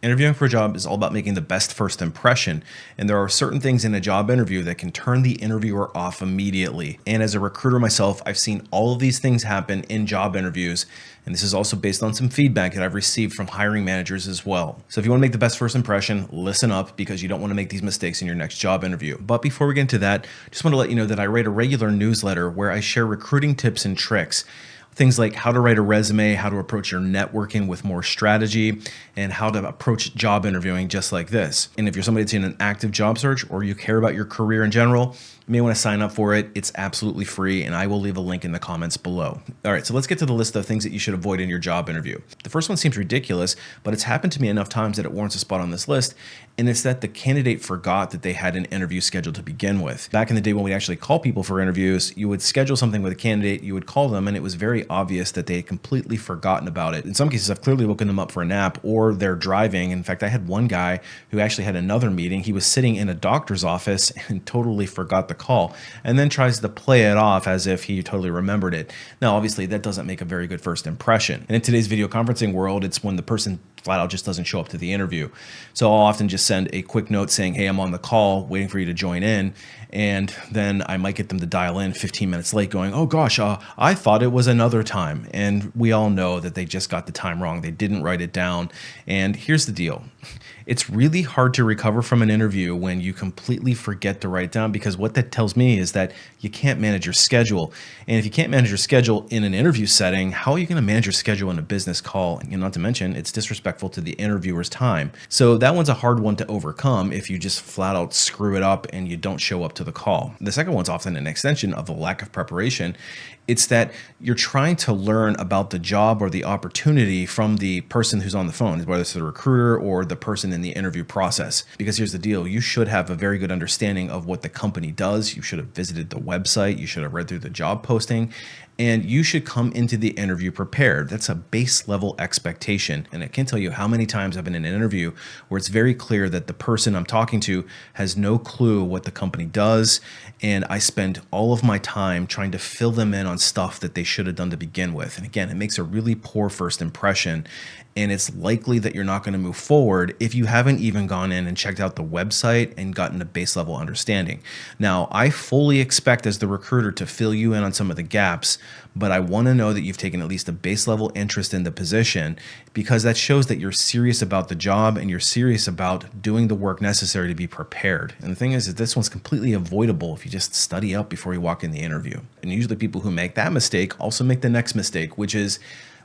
Interviewing for a job is all about making the best first impression, and there are certain things in a job interview that can turn the interviewer off immediately. And as a recruiter myself, I've seen all of these things happen in job interviews, and this is also based on some feedback that I've received from hiring managers as well. So if you want to make the best first impression, listen up because you don't want to make these mistakes in your next job interview. But before we get into that, just want to let you know that I write a regular newsletter where I share recruiting tips and tricks. Things like how to write a resume, how to approach your networking with more strategy, and how to approach job interviewing just like this. And if you're somebody that's in an active job search or you care about your career in general, you may want to sign up for it. It's absolutely free, and I will leave a link in the comments below. All right, so let's get to the list of things that you should avoid in your job interview. The first one seems ridiculous, but it's happened to me enough times that it warrants a spot on this list, and it's that the candidate forgot that they had an interview scheduled to begin with. Back in the day when we actually call people for interviews, you would schedule something with a candidate, you would call them, and it was very obvious that they had completely forgotten about it. In some cases, I've clearly woken them up for a nap or they're driving. In fact, I had one guy who actually had another meeting. He was sitting in a doctor's office and totally forgot the call and then tries to play it off as if he totally remembered it. Now, obviously, that doesn't make a very good first impression. And in today's video conferencing world, it's when the person flat out just doesn't show up to the interview. So I'll often just send a quick note saying, hey, I'm on the call waiting for you to join in. And then I might get them to dial in 15 minutes late going, oh gosh, I thought it was another time. And we all know that they just got the time wrong. They didn't write it down. And here's the deal. It's really hard to recover from an interview when you completely forget to write it down, because what that tells me is that you can't manage your schedule. And if you can't manage your schedule in an interview setting, how are you going to manage your schedule in a business call? And not to mention, it's disrespectful to the interviewer's time. So that one's a hard one to overcome if you just flat out screw it up and you don't show up to the call. The second one's often an extension of the lack of preparation. It's that you're trying to learn about the job or the opportunity from the person who's on the phone, whether it's the recruiter or the person in the interview process. Because here's the deal, you should have a very good understanding of what the company does. You should have visited the website. You should have read through the job posting. And you should come into the interview prepared. That's a base level expectation. And I can't tell you how many times I've been in an interview where it's very clear that the person I'm talking to has no clue what the company does. And I spend all of my time trying to fill them in on stuff that they should have done to begin with. And again, it makes a really poor first impression. And it's likely that you're not going to move forward if you haven't even gone in and checked out the website and gotten a base level understanding. Now, I fully expect as the recruiter to fill you in on some of the gaps, but I want to know that you've taken at least a base level interest in the position, because that shows that you're serious about the job and you're serious about doing the work necessary to be prepared. And the thing is that this one's completely avoidable if you just study up before you walk in the interview. And usually people who make that mistake also make the next mistake, which is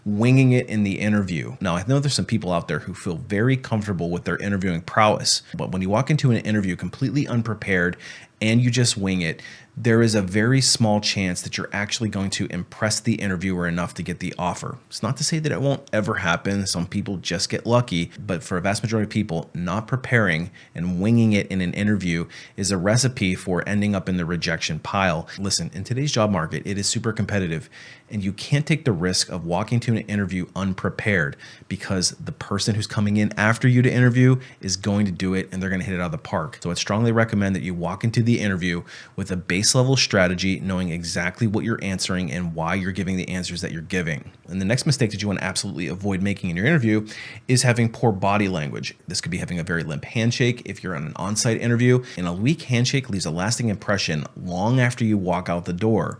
winging it in the interview. Now, I know there's some people out there who feel very comfortable with their interviewing prowess, but when you walk into an interview completely unprepared and you just wing it, there is a very small chance that you're actually going to impress the interviewer enough to get the offer. It's not to say that it won't ever happen. Some people just get lucky, but for a vast majority of people, not preparing and winging it in an interview is a recipe for ending up in the rejection pile. Listen, in today's job market, it is super competitive, and you can't take the risk of walking to an interview unprepared, because the person who's coming in after you to interview is going to do it and they're going to hit it out of the park. So I'd strongly recommend that you walk into the interview with a base level strategy, knowing exactly what you're answering and why you're giving the answers that you're giving. And the next mistake that you want to absolutely avoid making in your interview is having poor body language. This could be having a very limp handshake if you're on an on-site interview, and a weak handshake leaves a lasting impression long after you walk out the door.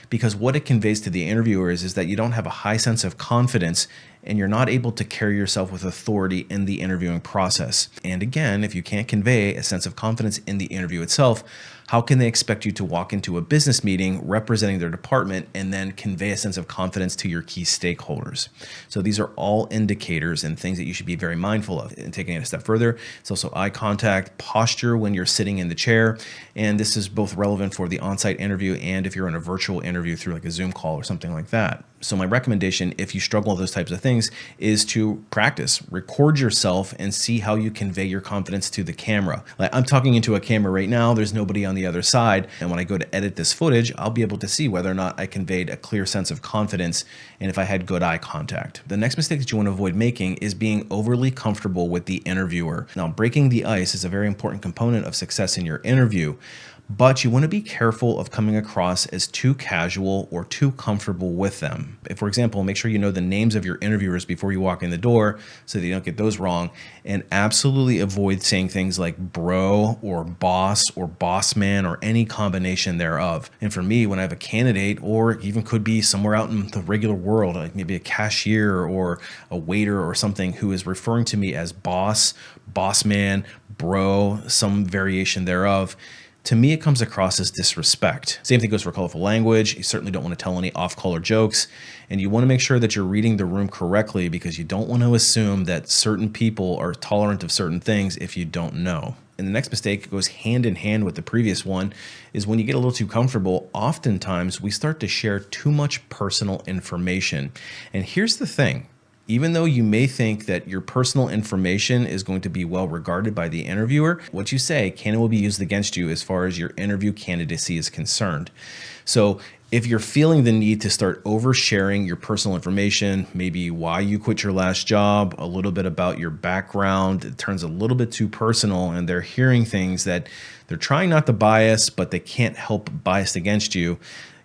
Because what it conveys to the interviewers is that you don't have a high sense of confidence and you're not able to carry yourself with authority in the interviewing process. And again, if you can't convey a sense of confidence in the interview itself, how can they expect you to walk into a business meeting representing their department and then convey a sense of confidence to your key stakeholders? So these are all indicators and things that you should be very mindful of. And taking it a step further, it's also eye contact, posture when you're sitting in the chair. And this is both relevant for the on-site interview and if you're in a virtual interview through like a Zoom call or something like that. So my recommendation, if you struggle with those types of things, is to practice, record yourself and see how you convey your confidence to the camera. Like I'm talking into a camera right now, there's nobody on the other side. And when I go to edit this footage, I'll be able to see whether or not I conveyed a clear sense of confidence and if I had good eye contact. The next mistake that you want to avoid making is being overly comfortable with the interviewer. Now, breaking the ice is a very important component of success in your interview. but you want to be careful of coming across as too casual or too comfortable with them. If, for example, make sure you know the names of your interviewers before you walk in the door so that you don't get those wrong, and absolutely avoid saying things like bro or boss man or any combination thereof. And for me, when I have a candidate, or even could be somewhere out in the regular world, like maybe a cashier or a waiter or something, who is referring to me as boss man, bro, some variation thereof, to me, it comes across as disrespect. Same thing goes for colorful language. You certainly don't want to tell any off-color jokes, and you want to make sure that you're reading the room correctly, because you don't want to assume that certain people are tolerant of certain things if you don't know. And the next mistake goes hand in hand with the previous one, is when you get a little too comfortable, oftentimes we start to share too much personal information. And here's the thing. Even though you may think that your personal information is going to be well regarded by the interviewer, what you say can and will be used against you as far as your interview candidacy is concerned. So if you're feeling the need to start oversharing your personal information, maybe why you quit your last job, a little bit about your background, it turns a little bit too personal, and they're hearing things that they're trying not to bias, but they can't help bias against you,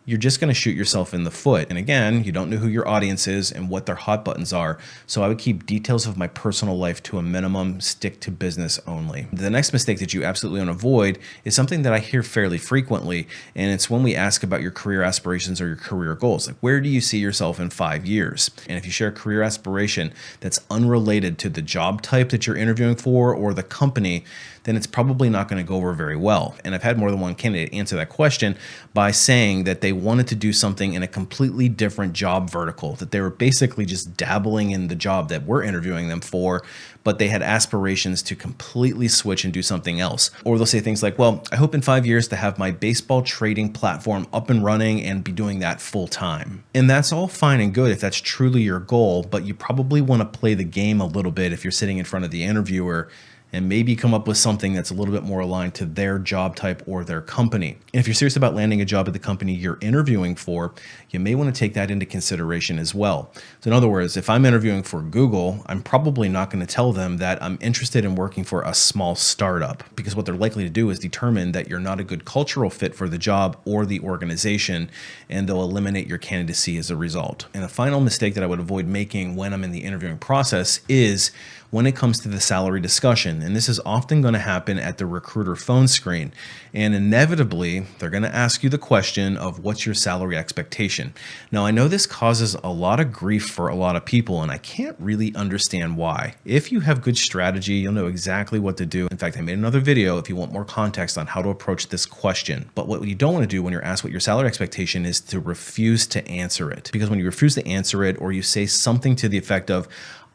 you're just going to shoot yourself in the foot. And again, you don't know who your audience is and what their hot buttons are. So I would keep details of my personal life to a minimum, stick to business only. The next mistake that you absolutely want to avoid is something that I hear fairly frequently. And it's when we ask about your career aspirations or your career goals. Like, where do you see yourself in 5 years? And if you share a career aspiration that's unrelated to the job type that you're interviewing for or the company, then it's probably not going to go over very well. And I've had more than one candidate answer that question by saying that they wanted to do something in a completely different job vertical, that they were basically just dabbling in the job that we're interviewing them for, but they had aspirations to completely switch and do something else. Or they'll say things like, well, I hope in 5 years to have my baseball trading platform up and running and be doing that full time. And that's all fine and good if that's truly your goal, but you probably want to play the game a little bit if you're sitting in front of the interviewer, and maybe come up with something that's a little bit more aligned to their job type or their company. And if you're serious about landing a job at the company you're interviewing for, you may want to take that into consideration as well. So in other words, if I'm interviewing for Google, I'm probably not going to tell them that I'm interested in working for a small startup, because what they're likely to do is determine that you're not a good cultural fit for the job or the organization, and they'll eliminate your candidacy as a result. And a final mistake that I would avoid making when I'm in the interviewing process is when it comes to the salary discussion. And this is often going to happen at the recruiter phone screen. And inevitably, they're going to ask you the question of what's your salary expectation. Now, I know this causes a lot of grief for a lot of people, and I can't really understand why. If you have good strategy, you'll know exactly what to do. In fact, I made another video if you want more context on how to approach this question. But what you don't want to do when you're asked what your salary expectation is to refuse to answer it. Because when you refuse to answer it, or you say something to the effect of,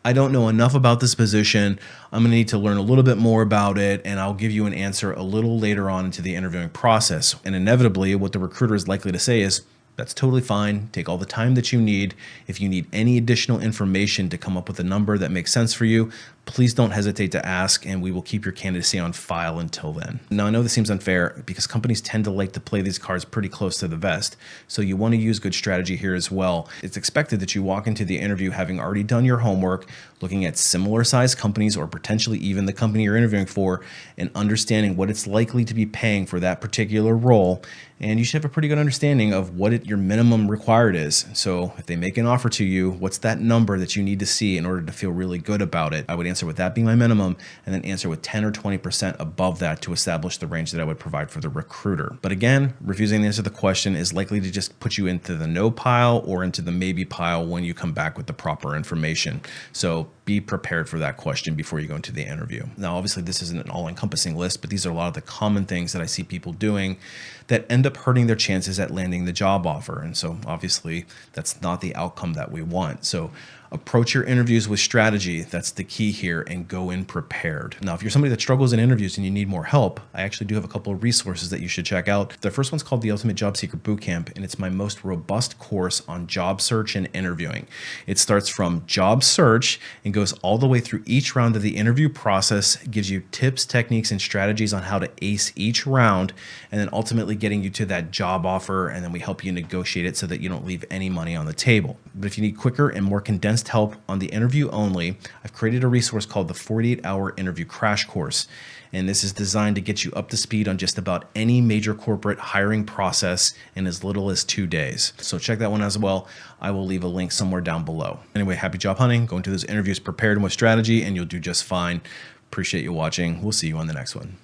I don't know enough about this position, I'm going to need to learn a little bit more about it, and I'll give you an answer a little later on into the interviewing process. And inevitably, what the recruiter is likely to say is, that's totally fine. Take all the time that you need. If you need any additional information to come up with a number that makes sense for you, please don't hesitate to ask, and we will keep your candidacy on file until then. Now, I know this seems unfair because companies tend to like to play these cards pretty close to the vest, so you want to use good strategy here as well. It's expected that you walk into the interview having already done your homework, looking at similar sized companies or potentially even the company you're interviewing for, and understanding what it's likely to be paying for that particular role. And you should have a pretty good understanding of what your minimum required is. So if they make an offer to you, what's that number that you need to see in order to feel really good about it? I would answer with that being my minimum, and then answer with 10 or 20% above that to establish the range that I would provide for the recruiter. But again, refusing to answer the question is likely to just put you into the no pile or into the maybe pile when you come back with the proper information. So be prepared for that question before you go into the interview. Now, obviously, this isn't an all-encompassing list, but these are a lot of the common things that I see people doing that end up hurting their chances at landing the job offer. And so obviously, that's not the outcome that we want. So approach your interviews with strategy. That's the key here, and go in prepared. Now, if you're somebody that struggles in interviews and you need more help, I actually do have a couple of resources that you should check out. The first one's called the Ultimate Job Seeker Bootcamp, and it's my most robust course on job search and interviewing. It starts from job search and and goes all the way through each round of the interview process, gives you tips, techniques, and strategies on how to ace each round, and then ultimately getting you to that job offer. And then we help you negotiate it so that you don't leave any money on the table. But if you need quicker and more condensed help on the interview only, I've created a resource called the 48-Hour Interview Crash Course. And this is designed to get you up to speed on just about any major corporate hiring process in as little as 2 days. So check that one as well. I will leave a link somewhere down below. Anyway, happy job hunting. Go into those interviews prepared and with strategy, and you'll do just fine. Appreciate you watching. We'll see you on the next one.